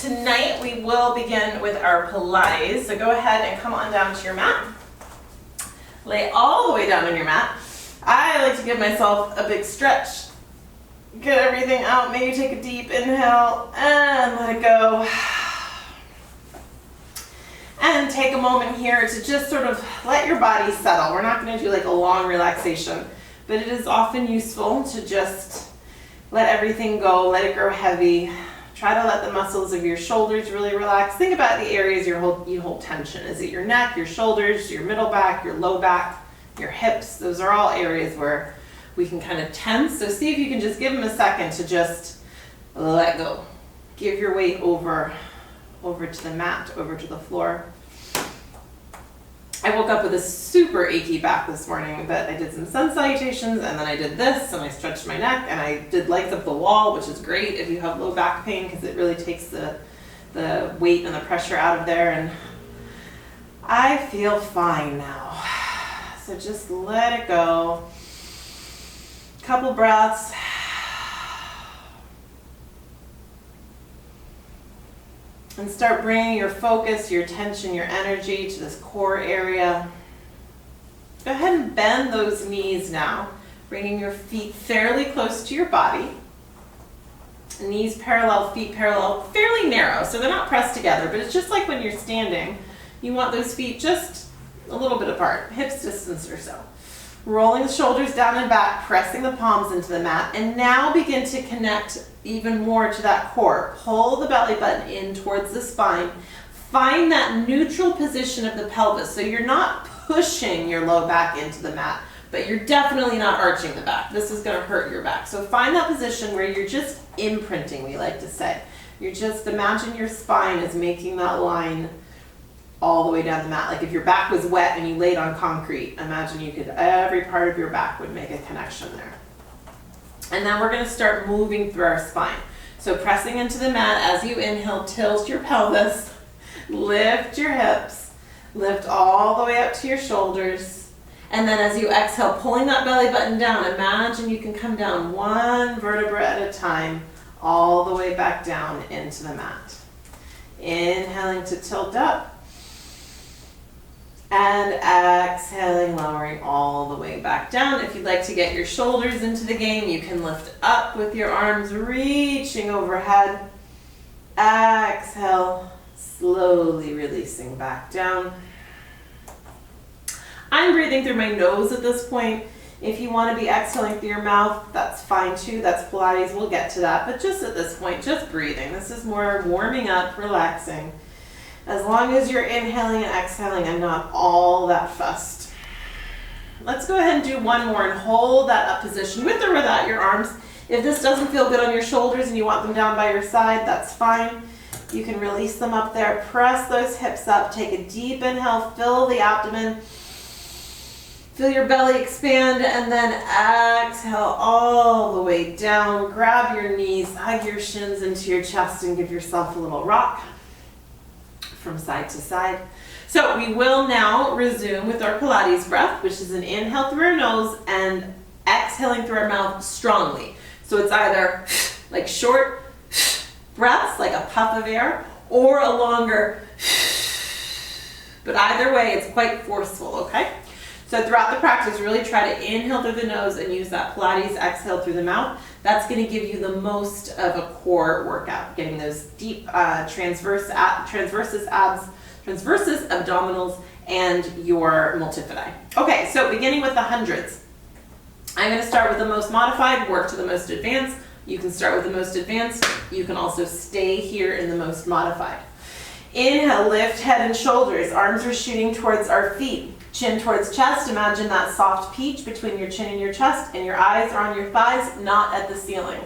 Tonight we will begin with our Pilates. So go ahead and come on down to your mat. Lay all the way down on your mat. I like to give myself a big stretch. Get everything out. Maybe take a deep inhale and let it go. And take a moment here to just sort of let your body settle. We're not going to do like a long relaxation, but it is often useful to just let everything go, let it grow heavy. Try to let the muscles of your shoulders really relax. Think about the areas you hold tension. Is it your neck, your shoulders, your middle back, your low back, your hips? Those are all areas where we can kind of tense. So see if you can just give them a second to just let go. Give your weight over to the mat, over to the floor. I woke up with a super achy back this morning, but I did some sun salutations, and then I did this, and I stretched my neck, and I did legs up the wall, which is great if you have low back pain, because it really takes the weight and the pressure out of there, and I feel fine now. So just let it go. Couple breaths. And start bringing your focus, your attention, your energy to this core area. Go ahead and bend those knees now, bringing your feet fairly close to your body. Knees parallel, feet parallel, fairly narrow, so they're not pressed together, but it's just like when you're standing, you want those feet just a little bit apart, hips distance or so. Rolling the shoulders down and back, pressing the palms into the mat, and now begin to connect even more to that core. Pull the belly button in towards the spine. Find that neutral position of the pelvis, so you're not pushing your low back into the mat, but you're definitely not arching the back. This is going to hurt your back. So find that position where you're just imprinting, we like to say. You're just, imagine your spine is making that line all the way down the mat. Like if your back was wet and you laid on concrete, imagine you could, every part of your back would make a connection there. And then we're going to start moving through our spine. So pressing into the mat as you inhale, tilt your pelvis, lift your hips, lift all the way up to your shoulders. And then as you exhale, pulling that belly button down, imagine you can come down one vertebra at a time, all the way back down into the mat. Inhaling to tilt up. And exhaling, lowering all the way back down. If you'd like to get your shoulders into the game, you can lift up with your arms reaching overhead. Exhale, slowly releasing back down. I'm breathing through my nose at this point. If you want to be exhaling through your mouth, that's fine too. That's Pilates, we'll get to that. But just at this point, just breathing. This is more warming up, relaxing. As long as you're inhaling and exhaling and not all that fussed. Let's go ahead and do one more and hold that up position with or without your arms. If this doesn't feel good on your shoulders and you want them down by your side, that's fine. You can release them up there. Press those hips up. Take a deep inhale. Fill the abdomen. Feel your belly expand, and then exhale all the way down. Grab your knees, hug your shins into your chest, and give yourself a little rock from side to side. So we will now resume with our Pilates breath, which is an inhale through our nose and exhaling through our mouth strongly. So it's either like short breaths, like a puff of air, or a longer, but either way, it's quite forceful, okay? So throughout the practice, really try to inhale through the nose and use that Pilates exhale through the mouth. That's going to give you the most of a core workout, getting those deep transversus abs, transversus abdominals, and your multifidi. Okay, so beginning with the hundreds. I'm going to start with the most modified, work to the most advanced. You can start with the most advanced. You can also stay here in the most modified. Inhale, lift head and shoulders. Arms are shooting towards our feet. Chin towards chest. Imagine that soft peach between your chin and your chest, and your eyes are on your thighs, not at the ceiling.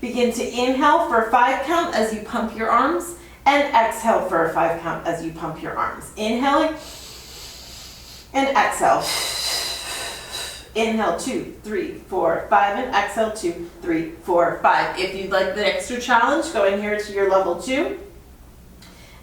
Begin to inhale for a 5 count as you pump your arms, and exhale for a 5 count as you pump your arms. Inhaling and exhale. Inhale, 2, 3, 4, 5, and exhale, 2, 3, 4, 5. If you'd like the extra challenge, go in here to your level 2.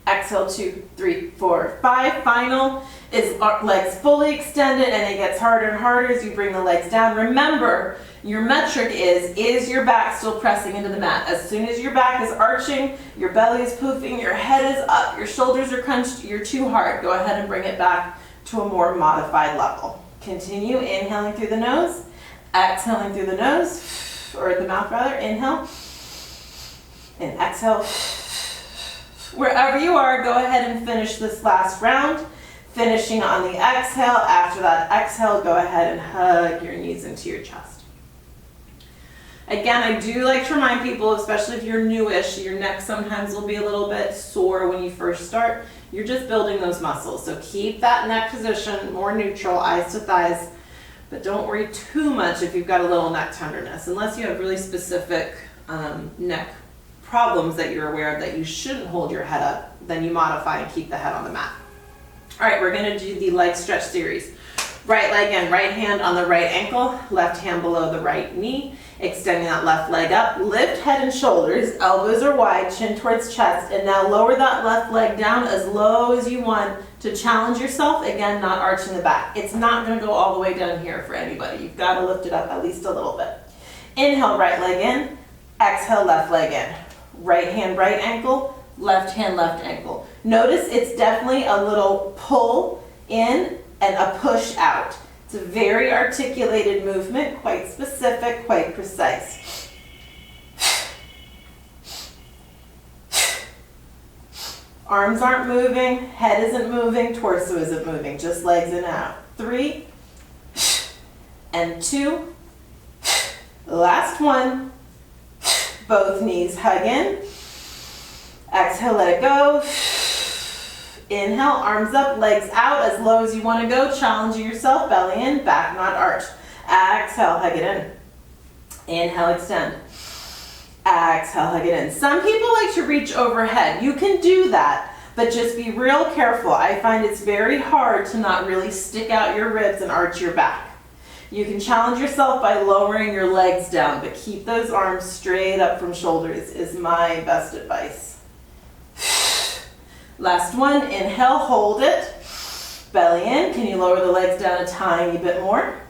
Exhale, 2, 3, 4, 5. Final is legs fully extended, and it gets harder and harder as you bring the legs down. Remember, your metric is your back still pressing into the mat? As soon as your back is arching, your belly is poofing, your head is up, your shoulders are crunched, you're too hard. Go ahead and bring it back to a more modified level. Continue inhaling through the nose, exhaling through the nose, or the mouth rather. Inhale and exhale. Wherever you are, go ahead and finish this last round. Finishing on the exhale. After that exhale, go ahead and hug your knees into your chest. Again, I do like to remind people, especially if you're newish, your neck sometimes will be a little bit sore when you first start. You're just building those muscles. So keep that neck position more neutral, eyes to thighs, but don't worry too much if you've got a little neck tenderness, unless you have really specific neck problems that you're aware of that you shouldn't hold your head up, then you modify and keep the head on the mat. All right, we're gonna do the leg stretch series. Right leg in, right hand on the right ankle, left hand below the right knee, extending that left leg up, lift head and shoulders, elbows are wide, chin towards chest, and now lower that left leg down as low as you want to challenge yourself, again, not arching the back. It's not gonna go all the way down here for anybody. You've gotta lift it up at least a little bit. Inhale, right leg in, exhale, left leg in. Right hand, right ankle, left hand, left ankle. Notice it's definitely a little pull in and a push out. It's a very articulated movement, quite specific, quite precise. Arms aren't moving, head isn't moving, torso isn't moving, just legs in and out. 3 and 2. Last one. Both knees hug in. Exhale, let it go. Inhale, arms up, legs out as low as you want to go. Challenging yourself, belly in, back not arched. Exhale, hug it in. Inhale, extend. Exhale, hug it in. Some people like to reach overhead. You can do that, but just be real careful. I find it's very hard to not really stick out your ribs and arch your back. You can challenge yourself by lowering your legs down, but keep those arms straight up from shoulders is my best advice. Last one, inhale, hold it. Belly in. Can you lower the legs down a tiny bit more?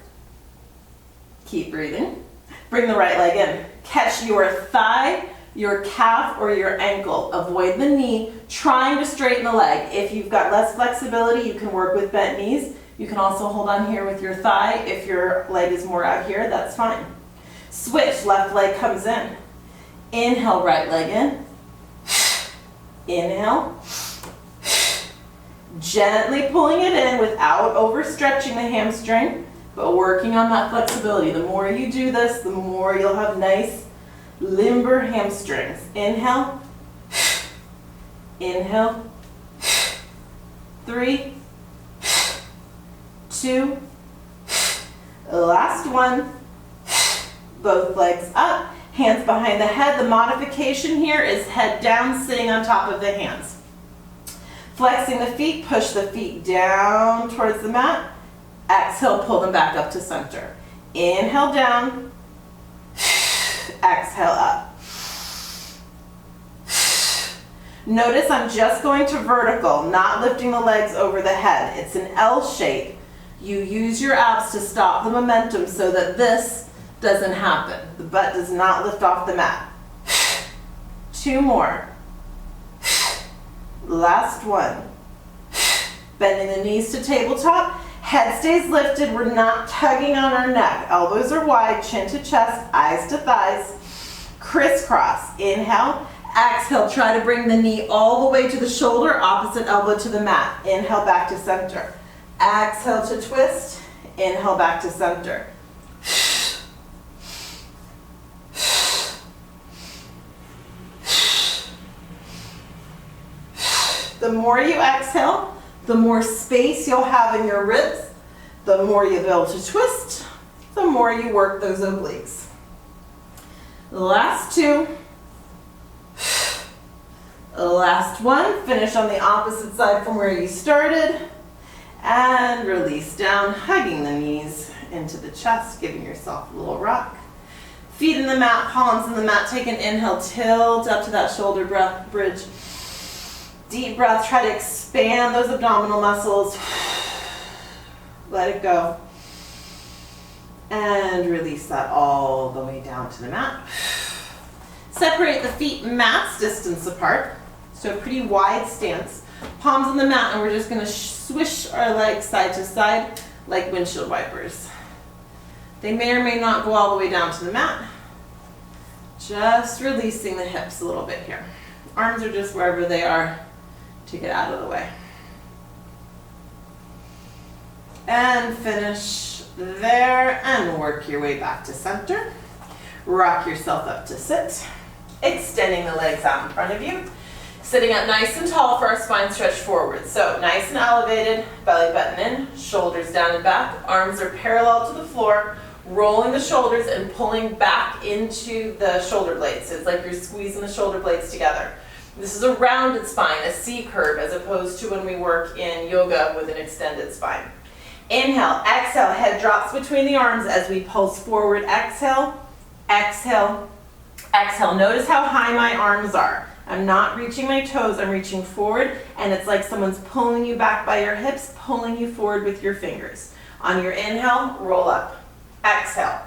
Keep breathing. Bring the right leg in. Catch your thigh, your calf, or your ankle. Avoid the knee, trying to straighten the leg. If you've got less flexibility, you can work with bent knees. You can also hold on here with your thigh. If your leg is more out here, that's fine. Switch, left leg comes in. Inhale, right leg in. Inhale. Gently pulling it in without overstretching the hamstring, but working on that flexibility. The more you do this, the more you'll have nice, limber hamstrings. Inhale. Inhale. 3, 2, last one. Both legs up, hands behind the head. The modification here is head down, sitting on top of the hands. Flexing the feet, push the feet down towards the mat. Exhale, pull them back up to center. Inhale down, exhale up. Notice I'm just going to vertical, not lifting the legs over the head. It's an L shape. You use your abs to stop the momentum so that this doesn't happen. The butt does not lift off the mat. 2 more. Last one. Bending the knees to tabletop. Head stays lifted. We're not tugging on our neck. Elbows are wide, chin to chest, eyes to thighs. Crisscross. Inhale. Exhale. Try to bring the knee all the way to the shoulder, opposite elbow to the mat. Inhale, back to center. Exhale to twist. Inhale, back to center. The more you exhale, the more space you'll have in your ribs, the more you'll be able to twist, the more you work those obliques. Last 2. Last one. Finish on the opposite side from where you started. And release down, hugging the knees into the chest, giving yourself a little rock. Feet in the mat, palms in the mat. Take an inhale, tilt up to that shoulder bridge. Deep breath, try to expand those abdominal muscles. Let it go. And release that all the way down to the mat. Separate the feet max distance apart. So a pretty wide stance. Palms on the mat, and we're just gonna swish our legs side to side like windshield wipers. They may or may not go all the way down to the mat. Just releasing the hips a little bit here. Arms are just wherever they are to get out of the way. And finish there, and work your way back to center. Rock yourself up to sit, extending the legs out in front of you. Sitting up nice and tall for our spine stretch forward. So nice and elevated, belly button in, shoulders down and back, arms are parallel to the floor, rolling the shoulders and pulling back into the shoulder blades. So it's like you're squeezing the shoulder blades together. This is a rounded spine, a C curve, as opposed to when we work in yoga with an extended spine. Inhale, exhale, head drops between the arms as we pulse forward. Exhale, exhale, exhale. Notice how high my arms are. I'm not reaching my toes, I'm reaching forward, and it's like someone's pulling you back by your hips, pulling you forward with your fingers. On your inhale, roll up. Exhale.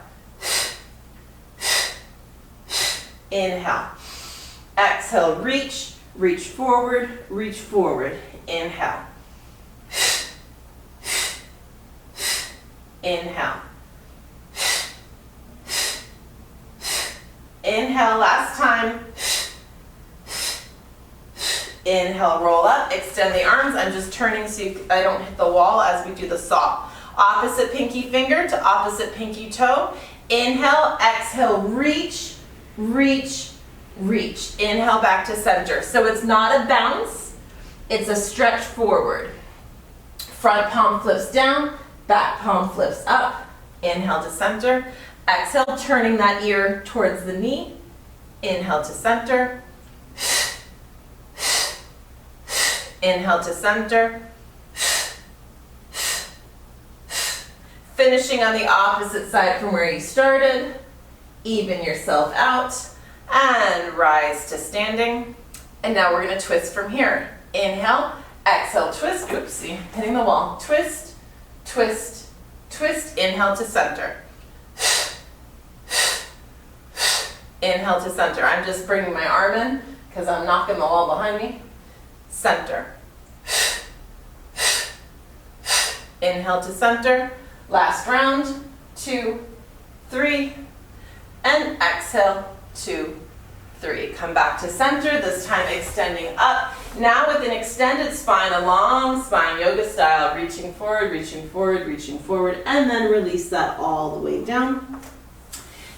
Inhale. Exhale, reach, reach forward, inhale. Inhale. Inhale, last time. Inhale, roll up, extend the arms. I'm just turning so I don't hit the wall as we do the saw. Opposite pinky finger to opposite pinky toe. Inhale, exhale, reach, reach, reach. Inhale, back to center. So it's not a bounce, it's a stretch forward. Front palm flips down, back palm flips up. Inhale to center. Exhale, turning that ear towards the knee. Inhale to center. Inhale to center. Finishing on the opposite side from where you started. Even yourself out and rise to standing. And now we're going to twist from here. Inhale, exhale, twist. Oopsie, hitting the wall. Twist, twist, twist. Inhale to center. Inhale to center. I'm just bringing my arm in because I'm knocking the wall behind me. Center. Inhale to center. Last round. 2, 3. And exhale. 2, 3. Come back to center. This time extending up. Now with an extended spine, a long spine, yoga style, reaching forward, reaching forward, reaching forward, and then release that all the way down.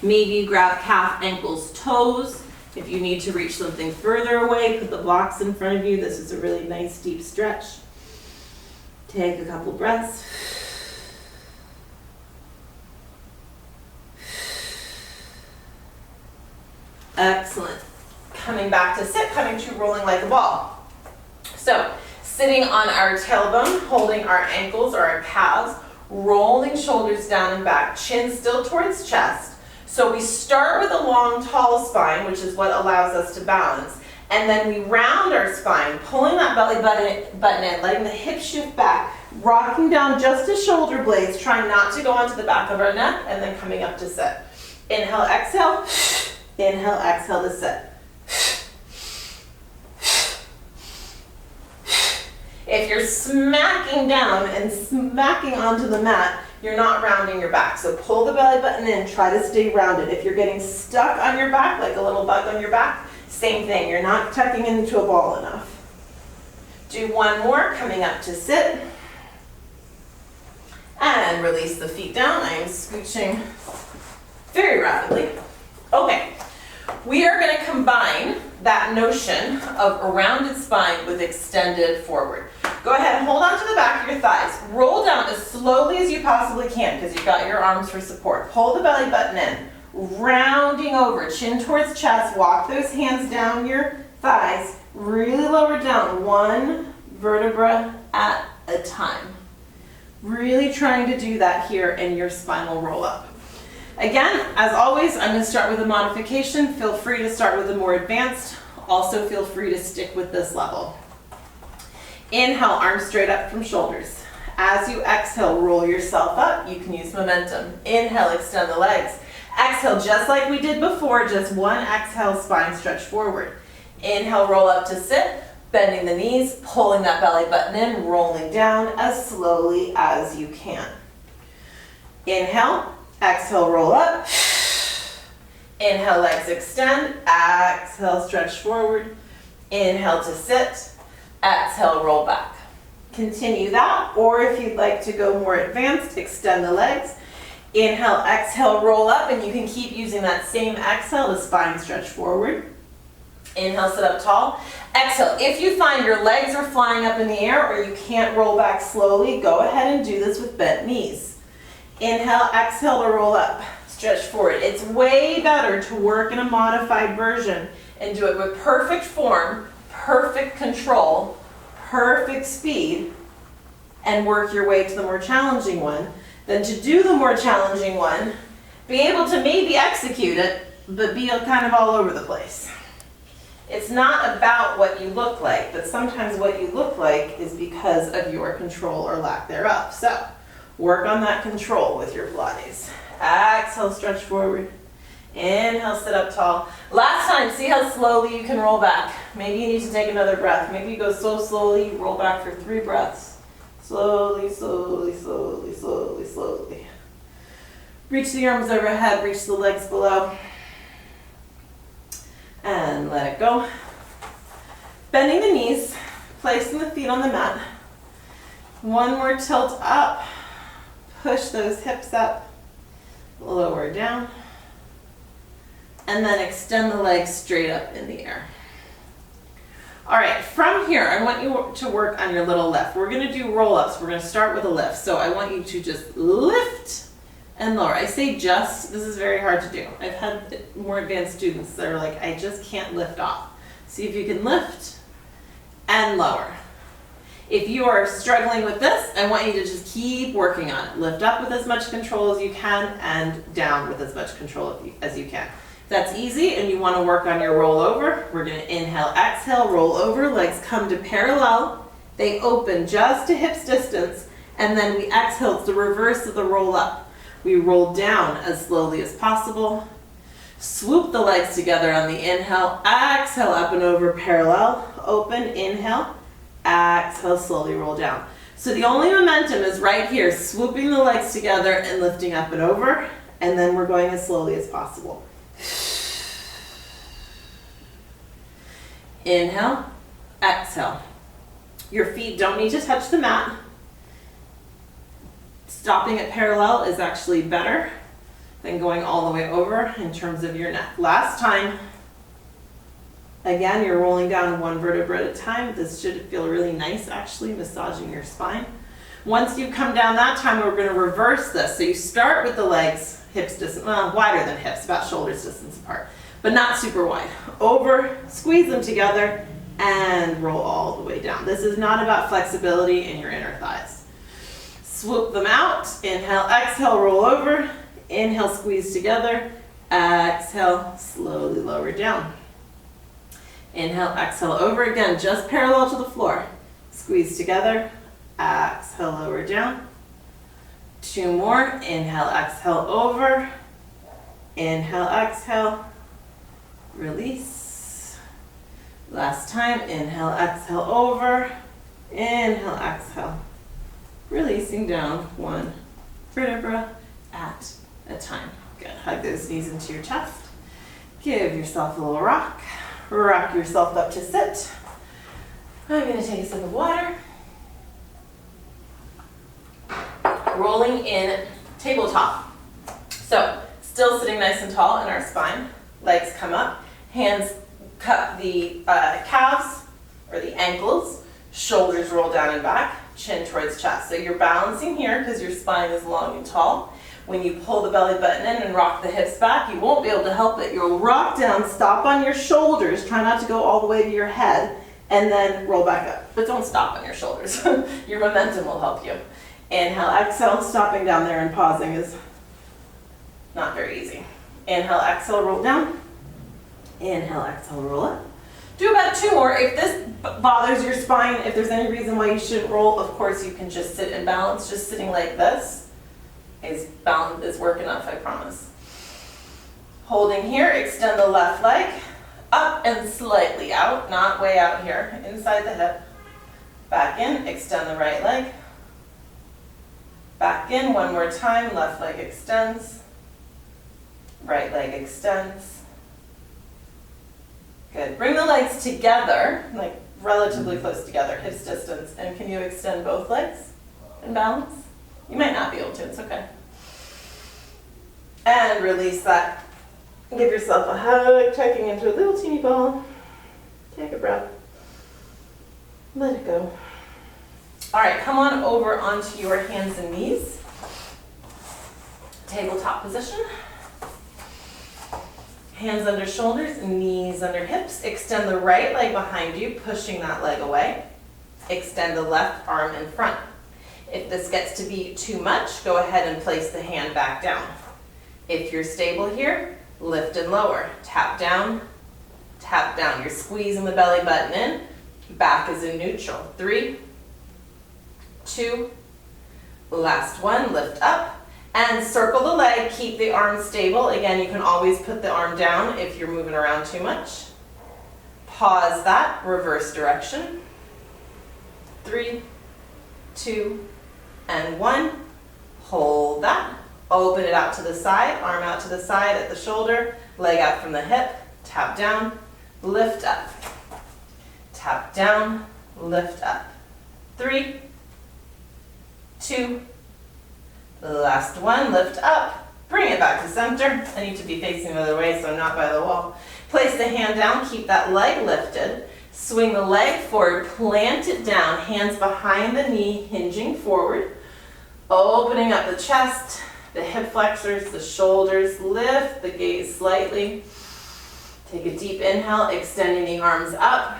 Maybe you grab calf, ankles, toes. If you need to reach something further away, put the blocks in front of you. This is a really nice deep stretch. Take a couple breaths. Excellent. Coming back to sit, coming to rolling like a ball. So, sitting on our tailbone, holding our ankles or our calves, rolling shoulders down and back, chin still towards chest. So we start with a long, tall spine, which is what allows us to balance. And then we round our spine, pulling that belly button in, letting the hips shift back, rocking down just to shoulder blades, trying not to go onto the back of our neck, and then coming up to sit. Inhale, exhale. Inhale, exhale to sit. If you're smacking down and smacking onto the mat, you're not rounding your back. So pull the belly button in, try to stay rounded. If you're getting stuck on your back, like a little bug on your back, same thing. You're not tucking into a ball enough. Do one more, coming up to sit. And release the feet down. I am scooching very rapidly. Okay, we are going to combine that notion of a rounded spine with extended forward. Go ahead and hold on to the back of your thighs. Roll down as slowly as you possibly can because you've got your arms for support. Pull the belly button in, rounding over, chin towards chest. Walk those hands down your thighs. Really lower down, one vertebra at a time. Really trying to do that here in your spinal roll up. Again, as always, I'm going to start with a modification. Feel free to start with a more advanced. Also feel free to stick with this level. Inhale, arms straight up from shoulders. As you exhale, roll yourself up. You can use momentum. Inhale, extend the legs. Exhale, just like we did before, just one exhale, spine stretch forward. Inhale, roll up to sit, bending the knees, pulling that belly button in, rolling down as slowly as you can. Inhale, exhale, roll up. Inhale, legs extend. Exhale, stretch forward. Inhale to sit. Exhale, roll back. Continue that, or if you'd like to go more advanced, extend the legs. Inhale, exhale, roll up, and you can keep using that same exhale to spine stretch forward. Inhale, sit up tall. Exhale, if you find your legs are flying up in the air or you can't roll back slowly, go ahead and do this with bent knees. Inhale, exhale to roll up, stretch forward. It's way better to work in a modified version and do it with perfect form, perfect control, perfect speed, and work your way to the more challenging one than to do the more challenging one, be able to maybe execute it, but be kind of all over the place. It's not about what you look like, but sometimes what you look like is because of your control or lack thereof. So, work on that control with your Pilates. Exhale, stretch forward. Inhale, sit up tall. Last time, see how slowly you can roll back. Maybe you need to take another breath. Maybe you go so slowly, you roll back for 3 breaths. Slowly, slowly, slowly, slowly, slowly. Reach the arms overhead, reach the legs below. And let it go. Bending the knees, placing the feet on the mat. One more tilt up. Push those hips up. Lower down. And then extend the legs straight up in the air. All right, from here, I want you to work on your little lift. We're gonna do roll-ups. We're gonna start with a lift. So I want you to just lift and lower. I say just, this is very hard to do. I've had more advanced students that are like, I just can't lift off. See if you can lift and lower. If you are struggling with this, I want you to just keep working on it. Lift up with as much control as you can and down with as much control as you can. If that's easy and you want to work on your roll over, we're going to inhale, exhale, roll over, legs come to parallel. They open just to hips distance, and then we exhale. It's the reverse of the roll up. We roll down as slowly as possible. Swoop the legs together on the inhale, exhale, up and over, parallel, open, inhale, exhale, slowly roll down. So the only momentum is right here, swooping the legs together and lifting up and over, and then we're going as slowly as possible. Inhale, exhale. Your feet don't need to touch the mat. Stopping at parallel is actually better than going all the way over in terms of your neck. Last time, again, you're rolling down one vertebra at a time. This should feel really nice, actually, massaging your spine. Once you come down that time, we're going to reverse this. So you start with the legs, hips distance, well, wider than hips, about shoulders distance apart, but not super wide. Over, squeeze them together, and roll all the way down. This is not about flexibility in your inner thighs. Swoop them out, inhale, exhale, roll over, inhale, squeeze together, exhale, slowly lower down. Inhale, exhale, over again, just parallel to the floor. Squeeze together, exhale, lower down. 2 more, inhale, exhale, over, inhale, exhale, release. Last time, inhale, exhale, over, inhale, exhale. Releasing down one vertebra at a time. Good. Hug those knees into your chest. Give yourself a little rock. Rock yourself up to sit. I'm going to take a sip of water. Rolling in tabletop. So, still sitting nice and tall in our spine. Legs come up. Hands cup the calves or the ankles. Shoulders roll down and back. Chin towards chest. So you're balancing here because your spine is long and tall. When you pull the belly button in and rock the hips back, you won't be able to help it. You'll rock down, stop on your shoulders, try not to go all the way to your head, and then roll back up. But don't stop on your shoulders. Your momentum will help you. Inhale, exhale, stopping down there and pausing is not very easy. Inhale, exhale, roll down. Inhale, exhale, roll up. Do about 2 more. If this bothers your spine, if there's any reason why you shouldn't roll, of course you can just sit and balance. Just sitting like this is work enough, I promise. Holding here, extend the left leg up and slightly out, not way out here, inside the hip. Back in, extend the right leg. Back in, one more time, left leg extends. Right leg extends. Good. Bring the legs together, like relatively close together, hips distance. And can you extend both legs and balance? You might not be able to, it's okay. And release that. Give yourself a hug, tucking into a little teeny ball. Take a breath. Let it go. All right, come on over onto your hands and knees. Tabletop position. Hands under shoulders, knees under hips. Extend the right leg behind you, pushing that leg away. Extend the left arm in front. If this gets to be too much, go ahead and place the hand back down. If you're stable here, lift and lower. Tap down, tap down. You're squeezing the belly button in. Back is in neutral. 3, 2, last one, lift up. And circle the leg, keep the arm stable. Again, you can always put the arm down if you're moving around too much. Pause that, reverse direction. 3, 2, and 1. Hold that. Open it out to the side, arm out to the side at the shoulder, leg out from the hip. Tap down, lift up. Tap down, lift up. 3, 2, last one, lift up. Bring it back to center. I need to be facing the other way so I'm not by the wall. Place the hand down, keep that leg lifted. Swing the leg forward, plant it down, hands behind the knee, hinging forward. Opening up the chest, the hip flexors, the shoulders. Lift the gaze slightly. Take a deep inhale, extending the arms up.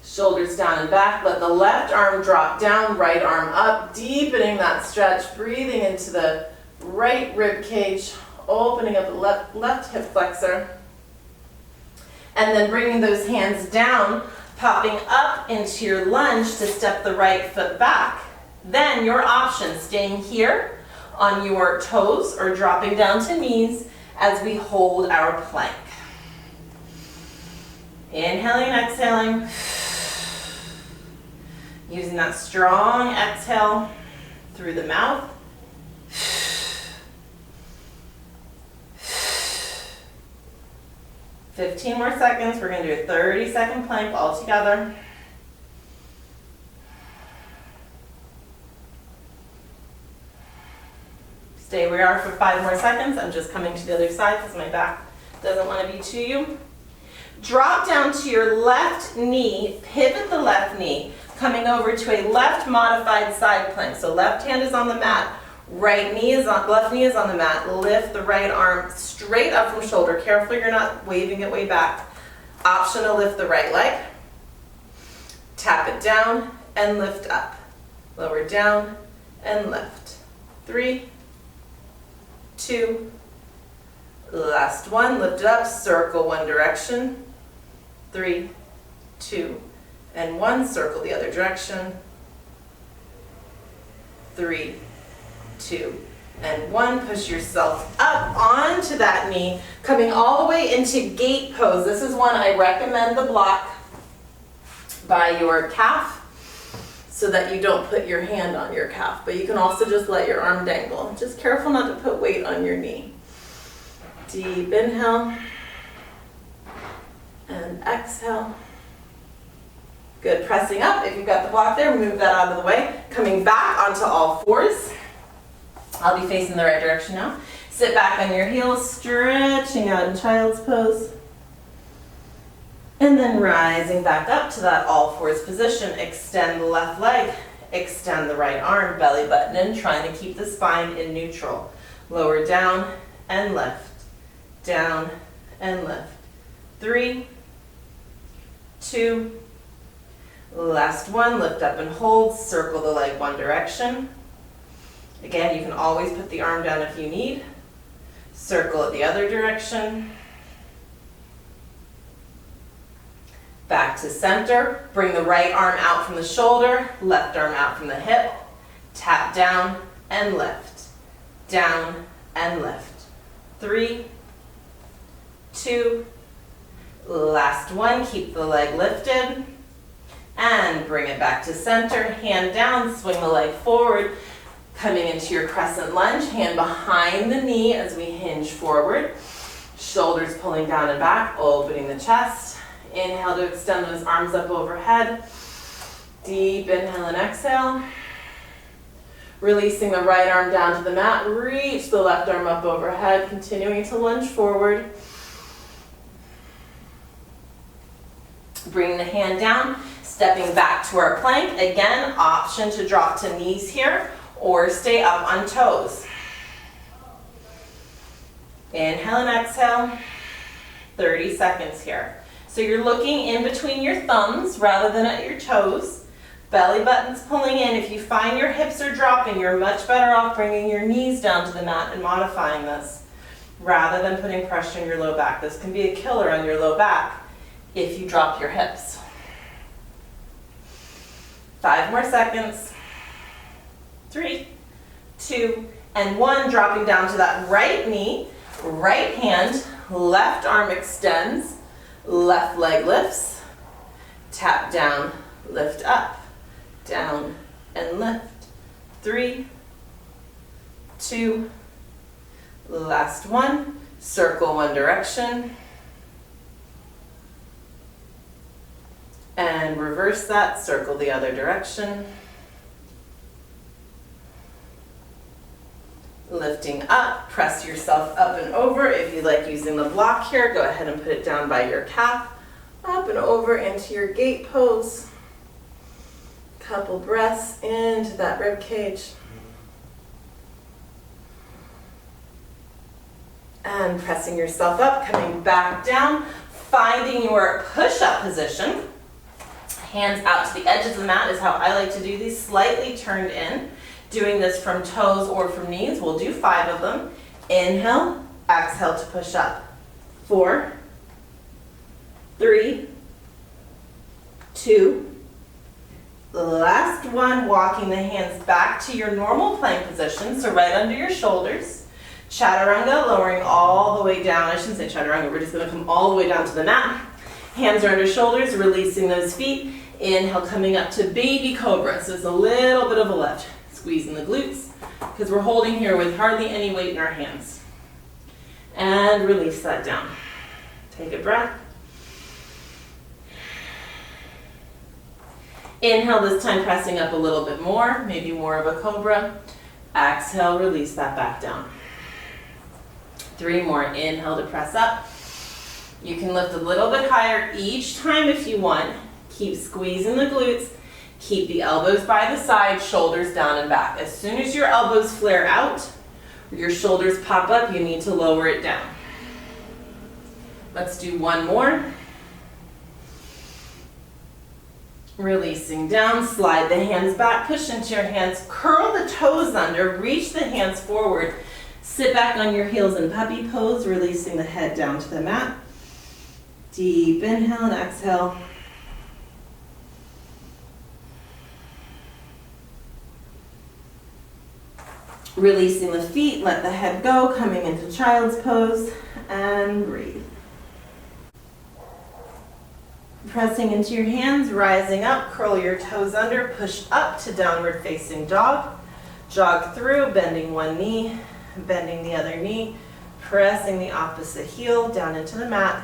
Shoulders down and back. Let the left arm drop down, right arm up, deepening that stretch, breathing into the right rib cage, opening up the left hip flexor. And then bringing those hands down, popping up into your lunge to step the right foot back. Then your option, staying here on your toes or dropping down to knees as we hold our plank. Inhaling and exhaling. Using that strong exhale through the mouth. 15 more seconds. We're going to do a 30-second plank all together. Stay where you are for 5 more seconds. I'm just coming to the other side because my back doesn't want to be to you. Drop down to your left knee, pivot the left knee, coming over to a left modified side plank. So left hand is on the mat, left knee is on the mat. Lift the right arm straight up from shoulder. Careful you're not waving it way back. Option to lift the right leg. Tap it down and lift up. Lower down and lift. 3, 2, last one. Lift it up, circle one direction. 3, 2, and 1. Circle the other direction. 3, 2, and 1. Push yourself up onto that knee, coming all the way into gate pose. This is one I recommend the block by your calf so that you don't put your hand on your calf, but you can also just let your arm dangle. Just careful not to put weight on your knee. Deep inhale and exhale. Good, pressing up. If you've got the block there, move that out of the way. Coming back onto all fours. I'll be facing the right direction now. Sit back on your heels, stretching out in child's pose. And then rising back up to that all fours position. Extend the left leg, extend the right arm, belly button in, trying to keep the spine in neutral. Lower down and lift, down and lift. 3, 2, last one. Lift up and hold, circle the leg one direction. Again, you can always put the arm down if you need. Circle it the other direction. Back to center. Bring the right arm out from the shoulder, left arm out from the hip. Tap down and lift. Down and lift. 3, 2, last one. Keep the leg lifted. And bring it back to center. Hand down, swing the leg forward. Coming into your crescent lunge, hand behind the knee as we hinge forward. Shoulders pulling down and back, opening the chest. Inhale to extend those arms up overhead. Deep inhale and exhale. Releasing the right arm down to the mat. Reach the left arm up overhead, continuing to lunge forward. Bring the hand down, stepping back to our plank. Again, option to drop to knees here or stay up on toes. Inhale and exhale. 30 seconds here. So you're looking in between your thumbs rather than at your toes. Belly button's pulling in. If you find your hips are dropping, you're much better off bringing your knees down to the mat and modifying this rather than putting pressure on your low back. This can be a killer on your low back if you drop your hips. 5 more seconds. 3, 2, and 1. Dropping down to that right knee, right hand, left arm extends, left leg lifts, tap down, lift up, down and lift. 3, 2, last one. Circle one direction. And reverse that, circle the other direction. Lifting up, press yourself up and over. If you like using the block here, go ahead and put it down by your calf. Up and over into your gate pose. Couple breaths into that rib cage. And pressing yourself up, coming back down, finding your push-up position. Hands out to the edges of the mat is how I like to do these, slightly turned in. Doing this from toes or from knees. We'll do 5 of them. Inhale, exhale to push up. 4, 3, 2, last one. Walking the hands back to your normal plank position, so right under your shoulders. Chaturanga, lowering all the way down. I shouldn't say chaturanga, we're just gonna come all the way down to the mat. Hands are under shoulders, releasing those feet. Inhale, coming up to baby cobra. So it's a little bit of a lift. Squeezing the glutes, because we're holding here with hardly any weight in our hands. And release that down. Take a breath. Inhale, this time pressing up a little bit more, maybe more of a cobra. Exhale, release that back down. 3 more. Inhale to press up. You can lift a little bit higher each time if you want. Keep squeezing the glutes. Keep the elbows by the side, shoulders down and back. As soon as your elbows flare out, your shoulders pop up, you need to lower it down. Let's do 1 more. Releasing down, slide the hands back, push into your hands, curl the toes under, reach the hands forward, sit back on your heels in puppy pose, releasing the head down to the mat. Deep inhale and exhale. Releasing the feet, let the head go, coming into child's pose, and breathe. Pressing into your hands, rising up, curl your toes under, push up to downward facing dog. Jog through, bending one knee, bending the other knee, pressing the opposite heel down into the mat.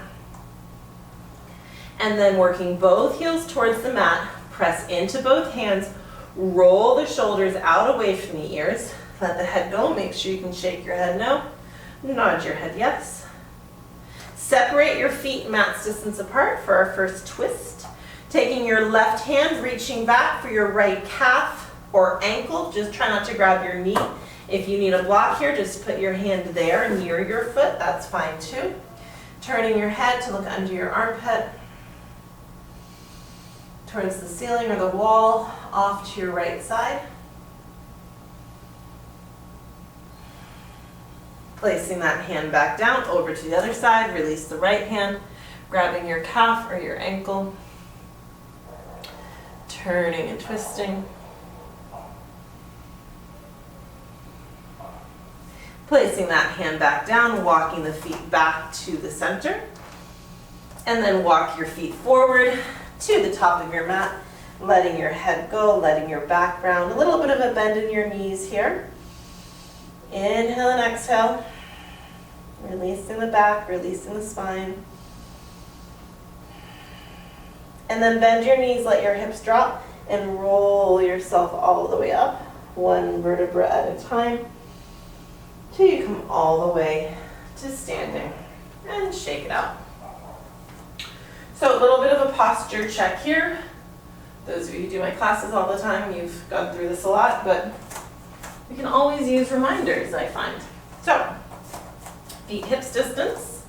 And then working both heels towards the mat, press into both hands, roll the shoulders out away from the ears. Let the head go. Make sure you can shake your head no. Nod your head yes. Separate your feet mat's distance apart for our first twist. Taking your left hand, reaching back for your right calf or ankle. Just try not to grab your knee. If you need a block here, just put your hand there near your foot. That's fine too. Turning your head to look under your armpit. Towards the ceiling or the wall, off to your right side. Placing that hand back down, over to the other side, release the right hand, grabbing your calf or your ankle. Turning and twisting. Placing that hand back down, walking the feet back to the center. And then walk your feet forward to the top of your mat, letting your head go, letting your back round. A little bit of a bend in your knees here. Inhale and exhale. Releasing the back, releasing the spine. And then bend your knees, let your hips drop, and roll yourself all the way up, one vertebra at a time, till you come all the way to standing. And shake it out. So a little bit of a posture check here. Those of you who do my classes all the time, you've gone through this a lot, but you can always use reminders, I find. So, feet hips distance.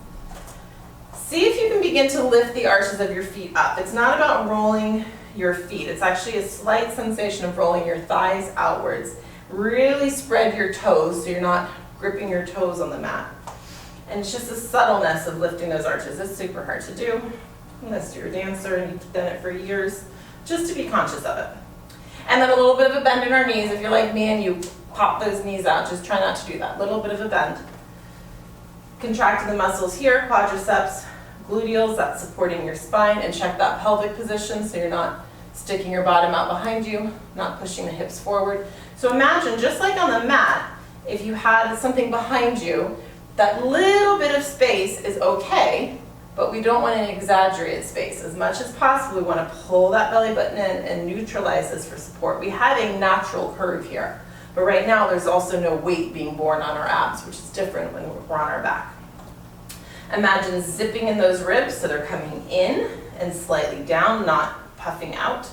See if you can begin to lift the arches of your feet up. It's not about rolling your feet. It's actually a slight sensation of rolling your thighs outwards. Really spread your toes so you're not gripping your toes on the mat. And it's just a subtleness of lifting those arches. It's super hard to do unless you're a dancer and you've done it for years, just to be conscious of it. And then a little bit of a bend in our knees. If you're like me and you pop those knees out, just try not to do that. Little bit of a bend. Contracting the muscles here, quadriceps, gluteals, that's supporting your spine, and check that pelvic position so you're not sticking your bottom out behind you, not pushing the hips forward. So imagine, just like on the mat, if you had something behind you, that little bit of space is okay, but we don't want an exaggerated space. As much as possible, we want to pull that belly button in and neutralize this for support. We have a natural curve here, but right now there's also no weight being borne on our abs, which is different when we're on our back. Imagine zipping in those ribs so they're coming in and slightly down, not puffing out.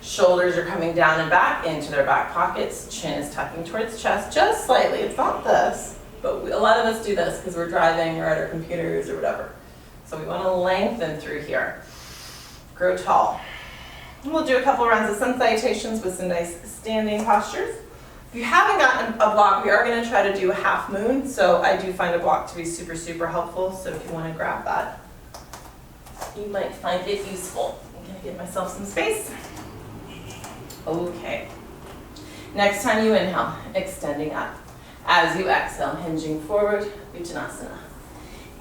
Shoulders are coming down and back into their back pockets. Chin is tucking towards chest, just slightly. It's not this, but a lot of us do this because we're driving or at our computers or whatever. So we want to lengthen through here. Grow tall. And we'll do a couple rounds of sun salutations with some nice standing postures. If you haven't gotten a block, we are going to try to do a half moon. So I do find a block to be super, super helpful. So if you want to grab that, you might find it useful. I'm going to give myself some space. Okay. Next time you inhale, extending up. As you exhale, hinging forward, Uttanasana.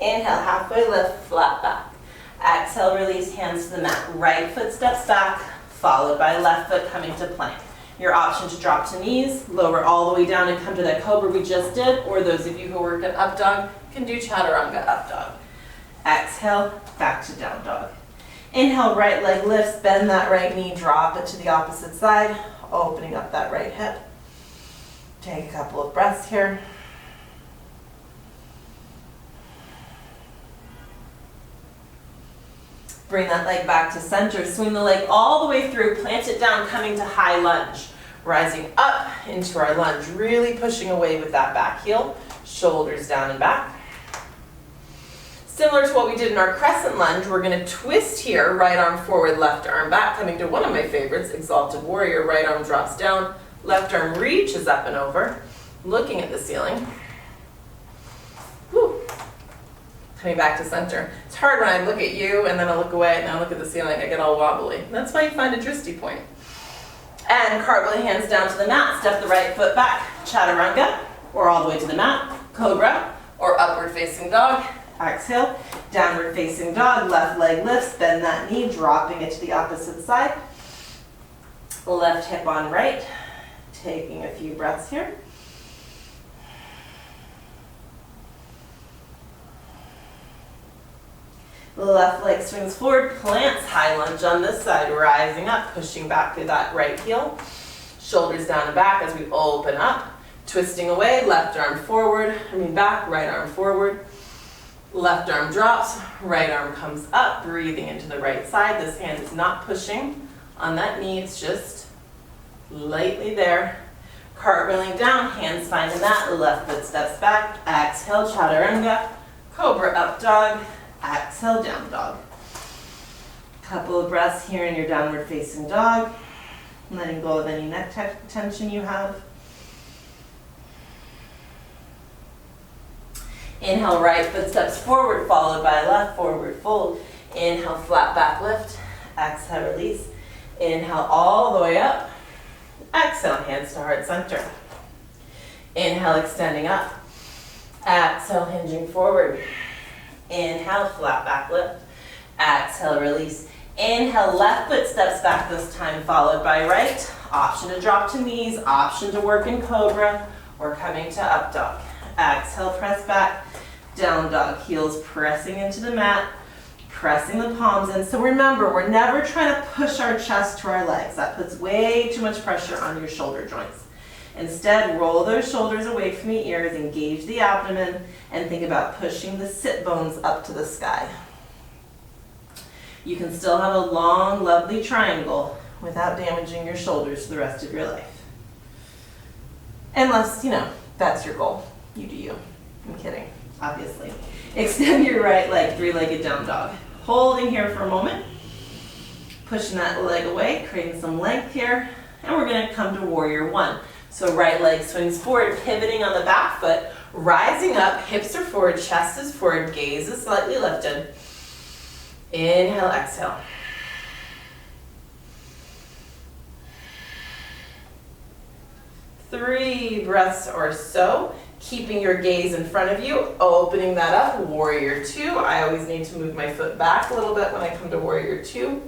Inhale, halfway lift, flat back. Exhale, release, hands to the mat. Right foot steps back, followed by left foot coming to plank. Your option to drop to knees, lower all the way down and come to that cobra we just did, or those of you who work at up dog can do chaturanga up dog. Exhale, back to down dog. Inhale, right leg lifts, bend that right knee, drop it to the opposite side, opening up that right hip. Take a couple of breaths here. Bring that leg back to center. Swing the leg all the way through. Plant it down, coming to high lunge. Rising up into our lunge. Really pushing away with that back heel. Shoulders down and back. Similar to what we did in our crescent lunge, we're going to twist here. Right arm forward, left arm back. Coming to one of my favorites, Exalted Warrior. Right arm drops down. Left arm reaches up and over. Looking at the ceiling. Whew. Coming back to center. It's hard when I look at you and then I look away and I look at the ceiling, I get all wobbly. That's why you find a drishti point. And cartwheel the hands down to the mat, step the right foot back, chaturanga, or all the way to the mat, cobra, or upward facing dog. Exhale, downward facing dog, left leg lifts, bend that knee, dropping it to the opposite side. Left hip on right, taking a few breaths here. Left leg swings forward, plants high lunge on this side, rising up, pushing back through that right heel. Shoulders down and back as we open up. Twisting away, left arm forward, back, right arm forward. Left arm drops, right arm comes up, breathing into the right side. This hand is not pushing on that knee, it's just lightly there. Cartwheeling down, hands find the mat, left foot steps back. Exhale, chaturanga, cobra up dog. Exhale, down dog. Couple of breaths here in your downward facing dog. Letting go of any neck tension you have. Inhale, right foot steps forward, followed by left, forward fold. Inhale, flat back lift. Exhale, release. Inhale all the way up. Exhale, hands to heart center. Inhale, extending up. Exhale, hinging forward. Inhale, flat back lift. Exhale, release. Inhale, left foot steps back this time, followed by right. Option to drop to knees, option to work in cobra, or coming to up dog. Exhale, press back, down dog. Heels pressing into the mat, pressing the palms in. So remember, we're never trying to push our chest to our legs. That puts way too much pressure on your shoulder joints. Instead, roll those shoulders away from the ears, engage the abdomen, and think about pushing the sit bones up to the sky. You can still have a long, lovely triangle without damaging your shoulders for the rest of your life. Unless, that's your goal. You do you. I'm kidding, obviously. Extend your right leg, three-legged down dog. Holding here for a moment. Pushing that leg away, creating some length here. And we're gonna come to warrior one. So right leg swings forward, pivoting on the back foot, rising up, hips are forward, chest is forward, gaze is slightly lifted. Inhale, exhale. Three breaths or so, keeping your gaze in front of you, opening that up, warrior two. I always need to move my foot back a little bit when I come to warrior two.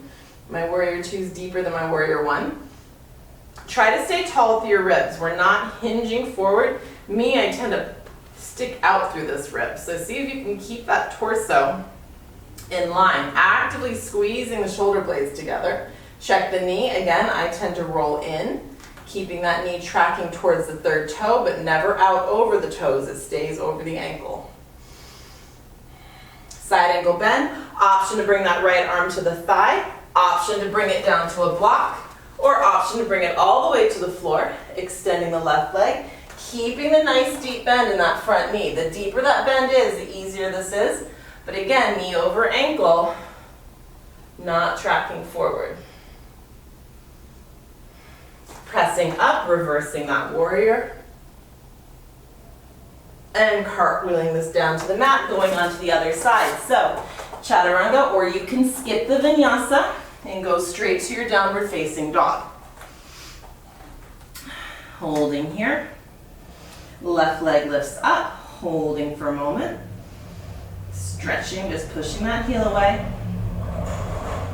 My warrior two is deeper than my warrior one. Try to stay tall through your ribs. We're not hinging forward. Me, I tend to stick out through this rib. So see if you can keep that torso in line, actively squeezing the shoulder blades together. Check the knee. Again, I tend to roll in, keeping that knee tracking towards the third toe, but never out over the toes. It stays over the ankle. Side ankle bend. Option to bring that right arm to the thigh. Option to bring it down to a block. Or option to bring it all the way to the floor, extending the left leg, keeping the nice deep bend in that front knee. The deeper that bend is, the easier this is. But again, knee over ankle, not tracking forward. Pressing up, reversing that warrior. And cartwheeling this down to the mat, going on to the other side. So, chaturanga, or you can skip the vinyasa and go straight to your downward facing dog. Holding here. Left leg lifts up, holding for a moment. Stretching, just pushing that heel away.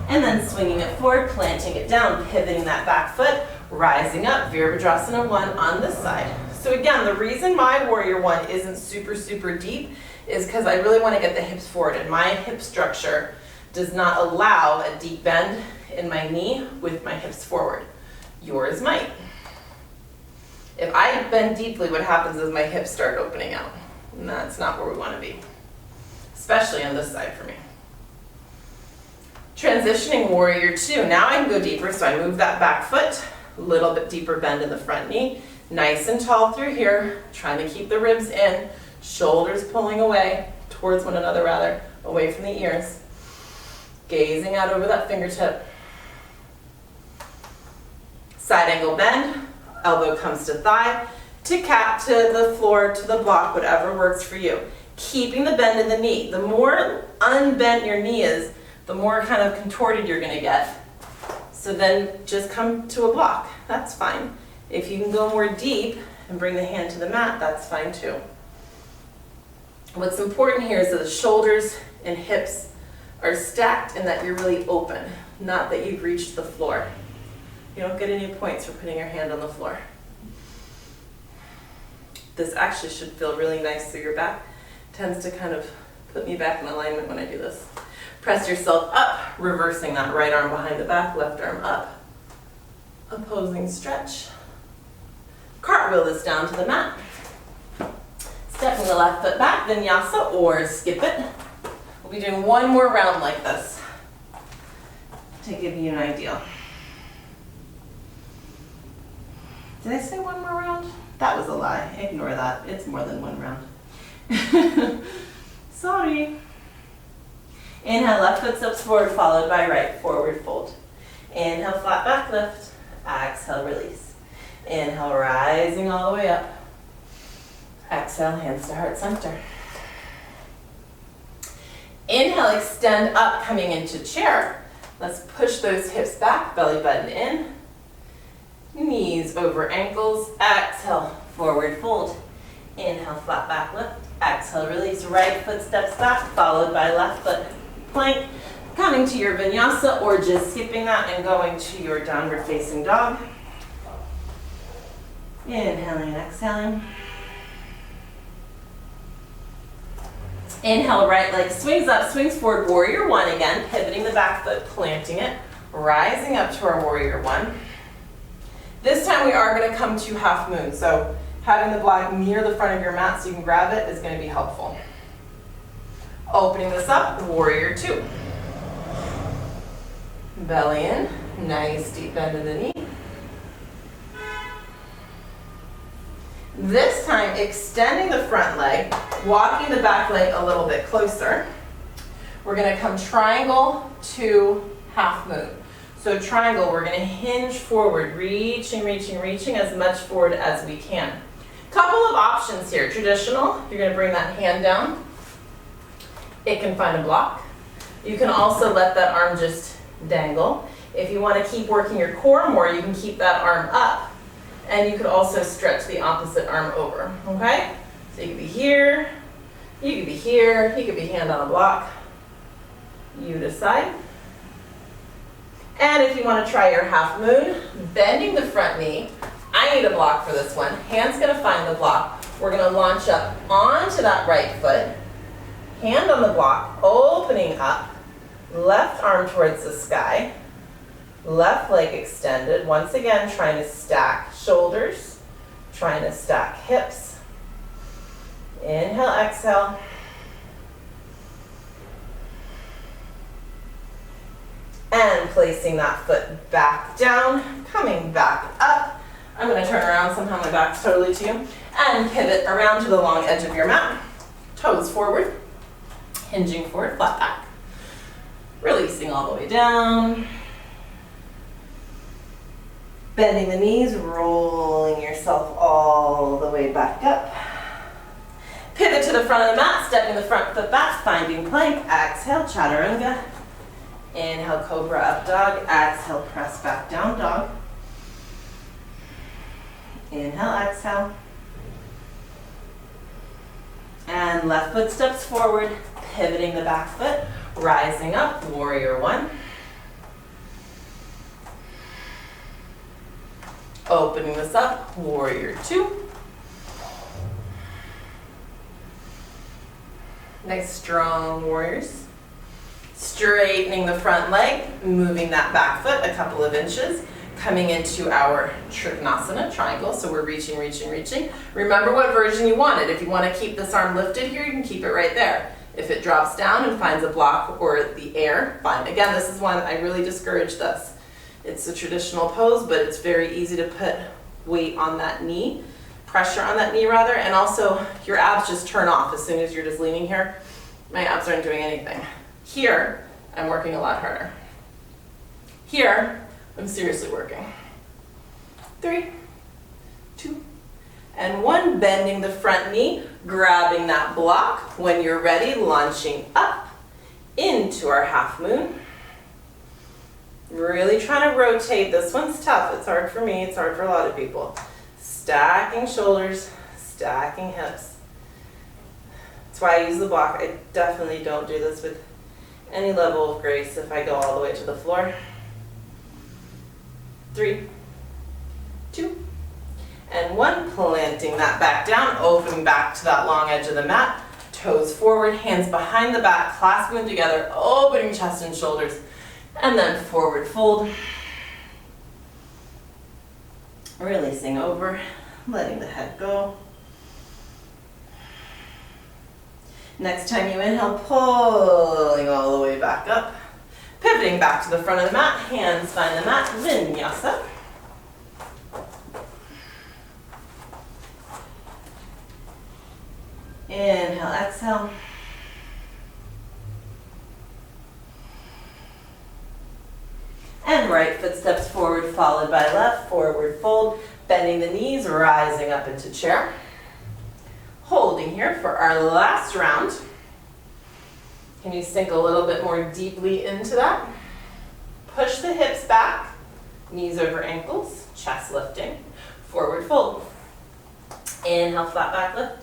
And then swinging it forward, planting it down, pivoting that back foot, rising up, Virabhadrasana 1 on this side. So again, the reason my warrior one isn't super, super deep is because I really want to get the hips forward, and my hip structure does not allow a deep bend in my knee with my hips forward. Yours might. If I bend deeply, what happens is my hips start opening out. And that's not where we want to be, especially on this side for me. Transitioning warrior two. Now I can go deeper, so I move that back foot, a little bit deeper bend in the front knee, nice and tall through here, trying to keep the ribs in, shoulders pulling away, towards one another rather, away from the ears. Gazing out over that fingertip. Side angle bend, elbow comes to thigh, to cap, to the floor, to the block, whatever works for you. Keeping the bend in the knee. The more unbent your knee is, the more kind of contorted you're gonna get. So then just come to a block, that's fine. If you can go more deep and bring the hand to the mat, that's fine too. What's important here is that the shoulders and hips are stacked and that you're really open, not that you've reached the floor. You don't get any points for putting your hand on the floor. This actually should feel really nice through your back. It tends to kind of put me back in alignment when I do this. Press yourself up, reversing that right arm behind the back, left arm up. Opposing stretch. Cartwheel this down to the mat. Stepping the left foot back, vinyasa, or skip it. We'll be doing one more round like this to give you an idea. Did I say one more round? That was a lie. Ignore that. It's more than one round. Sorry. Inhale, left foot steps forward, followed by right, forward fold. Inhale, flat back lift. Exhale, release. Inhale, rising all the way up. Exhale, hands to heart center. Inhale, extend up, coming into chair. Let's push those hips back, belly button in. Knees over ankles. Exhale, forward fold. Inhale, flat back lift. Exhale, release, right foot steps back, followed by left foot plank. Coming to your vinyasa or just skipping that and going to your downward facing dog. Inhaling and exhaling. Inhale, right leg swings up, swings forward, warrior one again, pivoting the back foot, planting it, rising up to our warrior one. This time we are going to come to half moon, so having the block near the front of your mat so you can grab it is going to be helpful. Opening this up, warrior two. Belly in, nice deep bend in the knee. This time, extending the front leg, walking the back leg a little bit closer. We're going to come triangle to half moon. So triangle, we're going to hinge forward, reaching, reaching, reaching as much forward as we can. Couple of options here. Traditional, you're going to bring that hand down. It can find a block. You can also let that arm just dangle. If you want to keep working your core more, you can keep that arm up. And you could also stretch the opposite arm over, okay? So you could be here, you could be here, you could be hand on a block. You decide. And if you want to try your half moon, bending the front knee, I need a block for this one. Hand's going to find the block. We're going to launch up onto that right foot, hand on the block, opening up, left arm towards the sky, left leg extended. Once again, trying to stack shoulders, trying to stack hips. Inhale, exhale. And placing that foot back down, coming back up. I'm going to turn around, somehow my back's totally to you. And pivot around to the long edge of your mat. Toes forward, hinging forward, flat back. Releasing all the way down. Bending the knees, rolling yourself all the way back up. Pivot to the front of the mat, stepping the front foot back, finding plank. Exhale, chaturanga. Inhale, cobra up dog. Exhale, press back down dog. Inhale, exhale. And left foot steps forward, pivoting the back foot, rising up, warrior one. Opening this up, warrior two. Nice strong warriors. Straightening the front leg, moving that back foot a couple of inches, coming into our Trikonasana triangle. So we're reaching, reaching, reaching. Remember what version you wanted. If you want to keep this arm lifted here, you can keep it right there. If it drops down and finds a block or the air, fine. Again, this is one I really discourage this. It's a traditional pose, but it's very easy to put weight on that knee, pressure on that knee rather, and also your abs just turn off as soon as you're just leaning here. My abs aren't doing anything. Here, I'm working a lot harder. Here, I'm seriously working. 3, 2, and 1. Bending the front knee, grabbing that block. When you're ready, launching up into our half moon. Really trying to rotate. This one's tough. It's hard for me. It's hard for a lot of people. Stacking shoulders, stacking hips. That's why I use the block. I definitely don't do this with any level of grace if I go all the way to the floor. 3, 2, and 1. Planting that back down, opening back to that long edge of the mat. Toes forward, hands behind the back, clasping them together, opening chest and shoulders, and then forward fold. Releasing over, letting the head go. Next time you inhale, pulling all the way back up. Pivoting back to the front of the mat, hands find the mat, vinyasa. Inhale, exhale. And right foot steps forward, followed by left, forward fold, bending the knees, rising up into chair. Holding here for our last round. Can you sink a little bit more deeply into that? push the hips back, knees over ankles, chest lifting, forward fold. Inhale, flat back lift.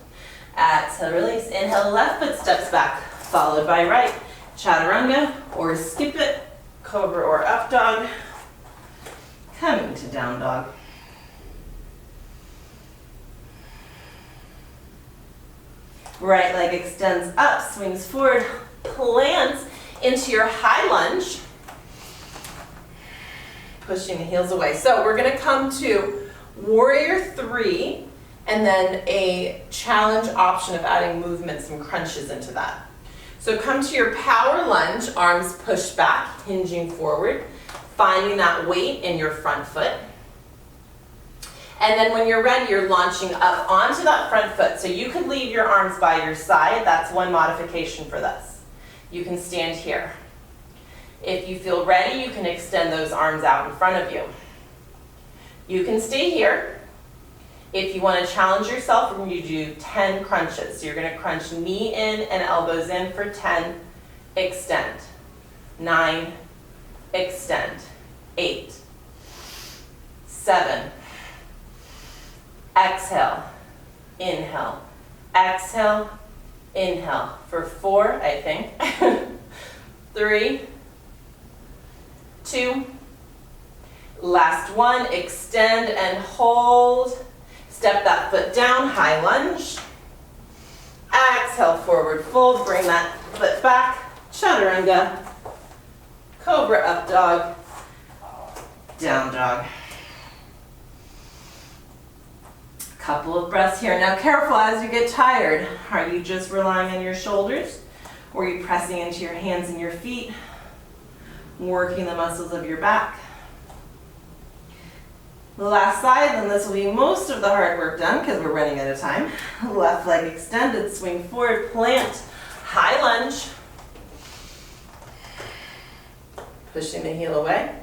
Exhale, release. Inhale, left foot steps back, followed by right. Chaturanga or skip it, cobra or up dog. Coming to down dog. Right leg extends up, swings forward, plants into your high lunge. Pushing the heels away. So we're gonna come to warrior 3 and then a challenge option of adding movement, some crunches into that. So come to your power lunge, arms pushed back, hinging forward, finding that weight in your front foot. And then when you're ready, you're launching up onto that front foot. So you could leave your arms by your side. That's one modification for this. You can stand here. If you feel ready, you can extend those arms out in front of you. You can stay here. If you want to challenge yourself, we're going to do 10 crunches. So you're going to crunch knee in and elbows in for 10. Extend. 9. Extend. 8. 7. Exhale. Inhale. Exhale. Inhale. For 4, I think. 3. 2. Last one. Extend and hold. Step that foot down, high lunge. Exhale, forward fold, bring that foot back. Chaturanga, cobra up dog, down dog. Couple of breaths here. Now careful as you get tired. Are you just relying on your shoulders? Or are you pressing into your hands and your feet? Working the muscles of your back. The last side, then this will be most of the hard work done because we're running out of time. Left leg extended, swing forward, plant, high lunge. Pushing the heel away.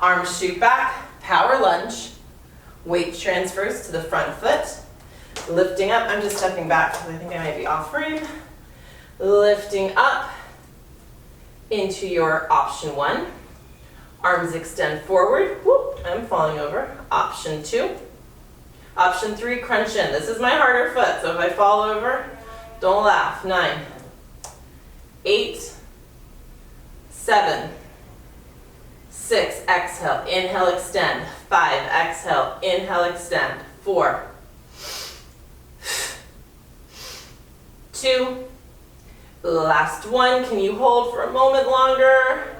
Arms shoot back, power lunge. Weight transfers to the front foot. Lifting up, I'm just stepping back because I think I might be off frame. Lifting up into your option 1. Arms extend forward. Whoop, I'm falling over. Option 2. Option 3, crunch in. This is my harder foot, so if I fall over, don't laugh. 9, 8, 7, 6, exhale, inhale, extend. 5, exhale, inhale, extend. 4, 2, last one. Can you hold for a moment longer?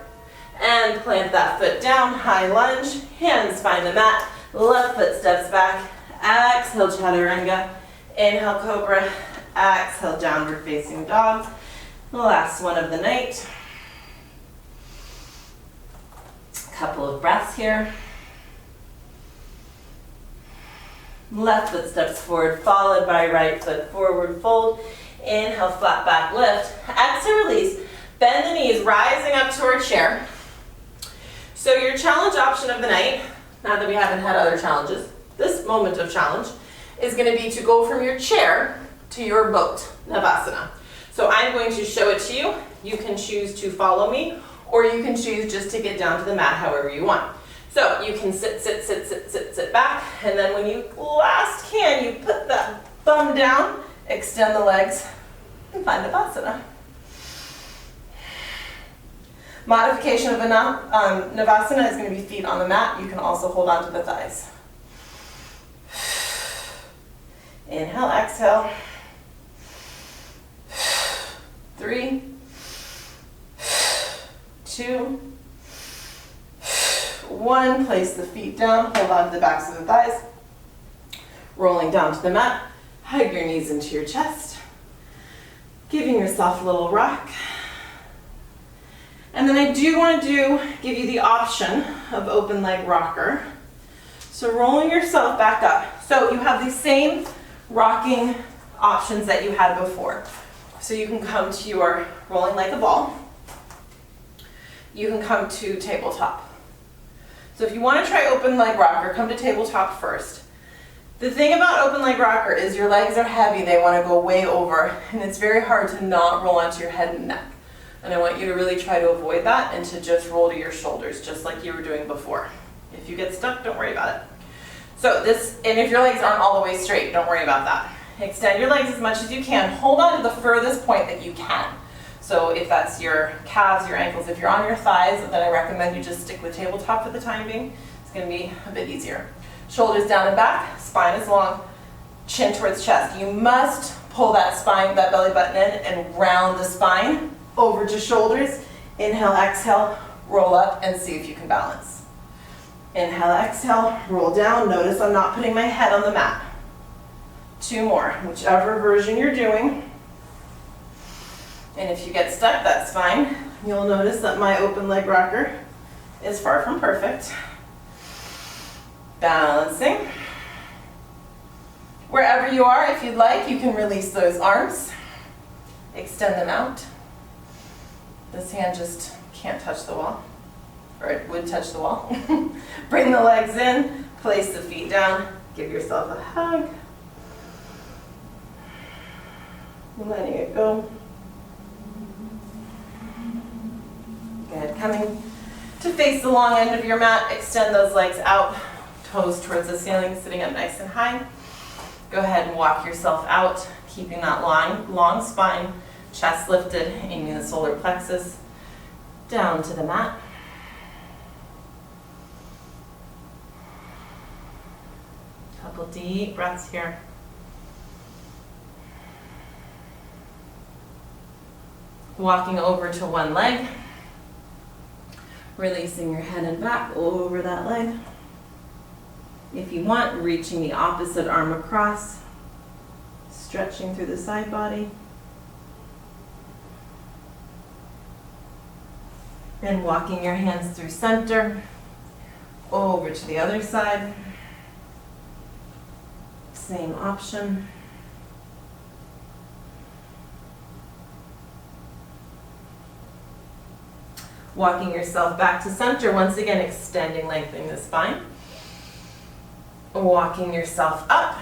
And plant that foot down, high lunge, hands find the mat, left foot steps back, exhale chaturanga, inhale cobra, exhale downward facing dog. The last one of the night. Couple of breaths here. Left foot steps forward, followed by right foot forward fold. Inhale, flat back lift. Exhale, release. Bend the knees, rising up to our chair. So your challenge option of the night, now that we haven't had other challenges, this moment of challenge is going to be to go from your chair to your boat, Navasana. So I'm going to show it to you. You can choose to follow me, or you can choose just to get down to the mat however you want. So you can sit back, and then when you last can, you put that bum down, extend the legs, and find Navasana. Modification of Navasana is going to be feet on the mat. You can also hold on to the thighs. Inhale, exhale. 3, 2, 1. Place the feet down, hold on to the backs of the thighs. Rolling down to the mat. Hug your knees into your chest. Giving yourself a little rock. And then I do want to give you the option of open leg rocker. So rolling yourself back up. So you have the same rocking options that you had before. So you can come to your rolling like a ball. You can come to tabletop. So if you want to try open leg rocker, come to tabletop first. The thing about open leg rocker is your legs are heavy, they want to go way over, and it's very hard to not roll onto your head and neck. And I want you to really try to avoid that and to just roll to your shoulders, just like you were doing before. If you get stuck, don't worry about it. So this, and if your legs aren't all the way straight, don't worry about that. Extend your legs as much as you can. Hold on to the furthest point that you can. So if that's your calves, your ankles, if you're on your thighs, then I recommend you just stick with tabletop for the time being. It's going to be a bit easier. Shoulders down and back, spine is long, chin towards chest. You must pull that spine, that belly button in and round the spine over to shoulders. Inhale, exhale, roll up and see if you can balance. Inhale, exhale, roll down. Notice I'm not putting my head on the mat. 2 more, whichever version you're doing. And if you get stuck, that's fine. You'll notice that my open leg rocker is far from perfect. Balancing. Wherever you are, if you'd like, you can release those arms. Extend them out. This hand just can't touch the wall, or it would touch the wall. Bring the legs in, place the feet down, give yourself a hug. Letting it go. Good. Coming to face the long end of your mat, extend those legs out, toes towards the ceiling, sitting up nice and high. Go ahead and walk yourself out, keeping that long spine, chest lifted, aiming the solar plexus down to the mat. Couple deep breaths here. Walking over to one leg, releasing your head and back over that leg. If you want, reaching the opposite arm across, stretching through the side body. And walking your hands through center, over to the other side. Same option. Walking yourself back to center, once again extending, lengthening the spine. Walking yourself up,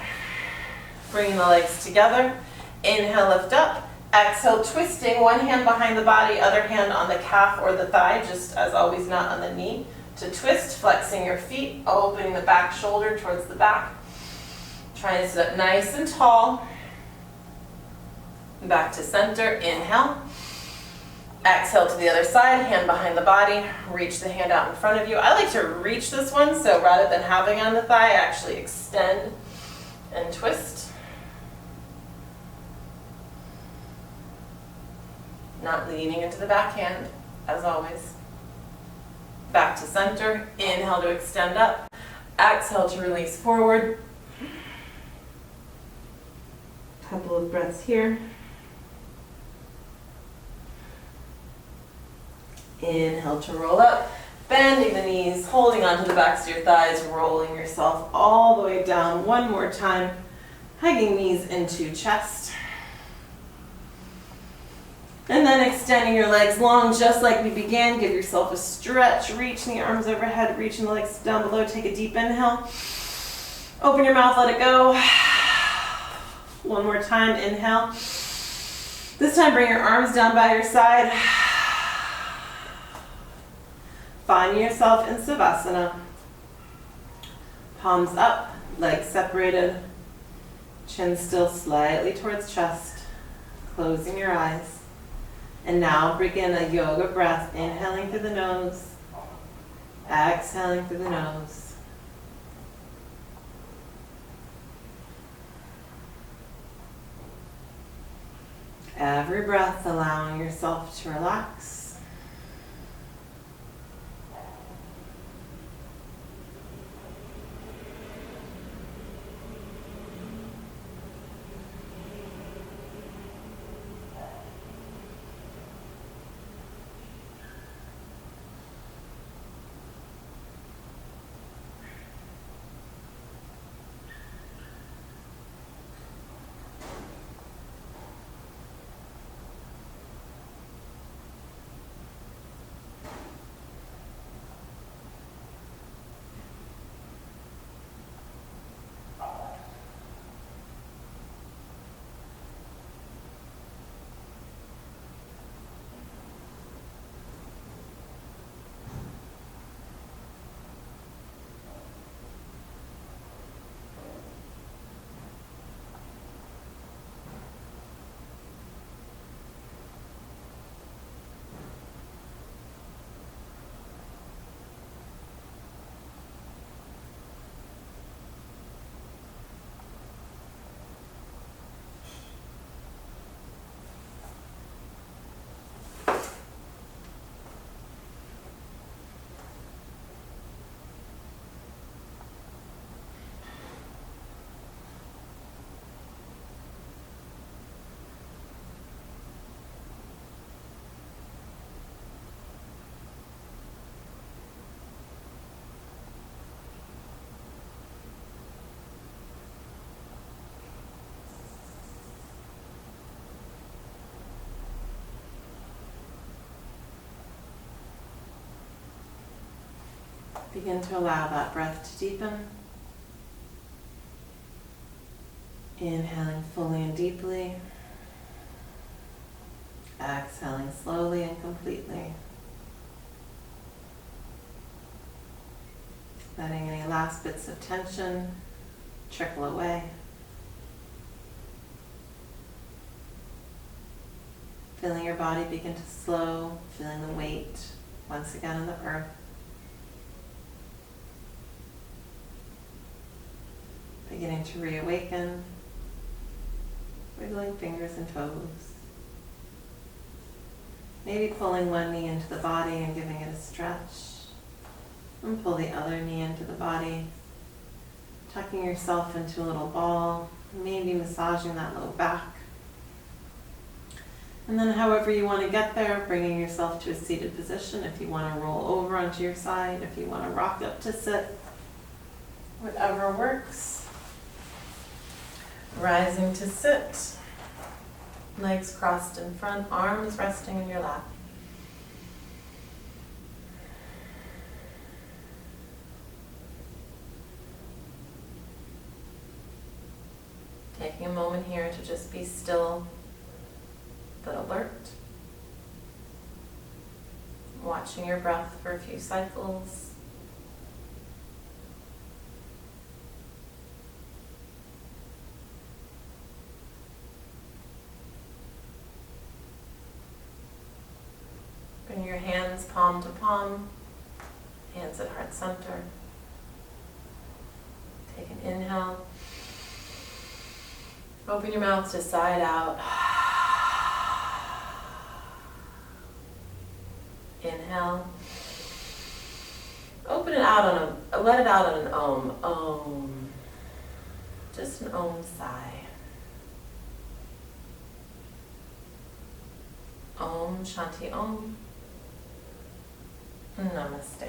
bringing the legs together. Inhale, lift up. Exhale, twisting, one hand behind the body, other hand on the calf or the thigh, just as always, not on the knee. To twist, flexing your feet, opening the back shoulder towards the back. Trying to sit up nice and tall. Back to center, inhale. Exhale to the other side, hand behind the body, reach the hand out in front of you. I like to reach this one, so rather than having it on the thigh, I actually extend and twist. Not leaning into the back hand, as always. Back to center, inhale to extend up, exhale to release forward. Couple of breaths here. Inhale to roll up, bending the knees, holding onto the backs of your thighs, rolling yourself all the way down. One more time, hugging knees into chest. And then extending your legs long, just like we began. Give yourself a stretch, reaching the arms overhead, reaching the legs down below. Take a deep inhale. Open your mouth, let it go. One more time, inhale. This time, bring your arms down by your side. Find yourself in savasana. Palms up, legs separated, chin still slightly towards chest, closing your eyes. And now begin a yoga breath, inhaling through the nose, exhaling through the nose. Every breath allowing yourself to relax. Begin to allow that breath to deepen. Inhaling fully and deeply. Exhaling slowly and completely. Letting any last bits of tension trickle away. Feeling your body begin to slow, feeling the weight once again on the earth. Beginning to reawaken, wiggling fingers and toes. Maybe pulling one knee into the body and giving it a stretch. And pull the other knee into the body. Tucking yourself into a little ball, maybe massaging that low back. And then however you want to get there, bringing yourself to a seated position. If you want to roll over onto your side, if you want to rock up to sit, whatever works. Rising to sit. Legs crossed in front, arms resting in your lap. Taking a moment here to just be still but alert. Watching your breath for a few cycles. Bring your hands palm to palm, hands at heart center. Take an inhale. Open your mouth to side out. Inhale. Open it out let it out on an om. Om. Just an om sigh. Om Shanti Om. Namaste.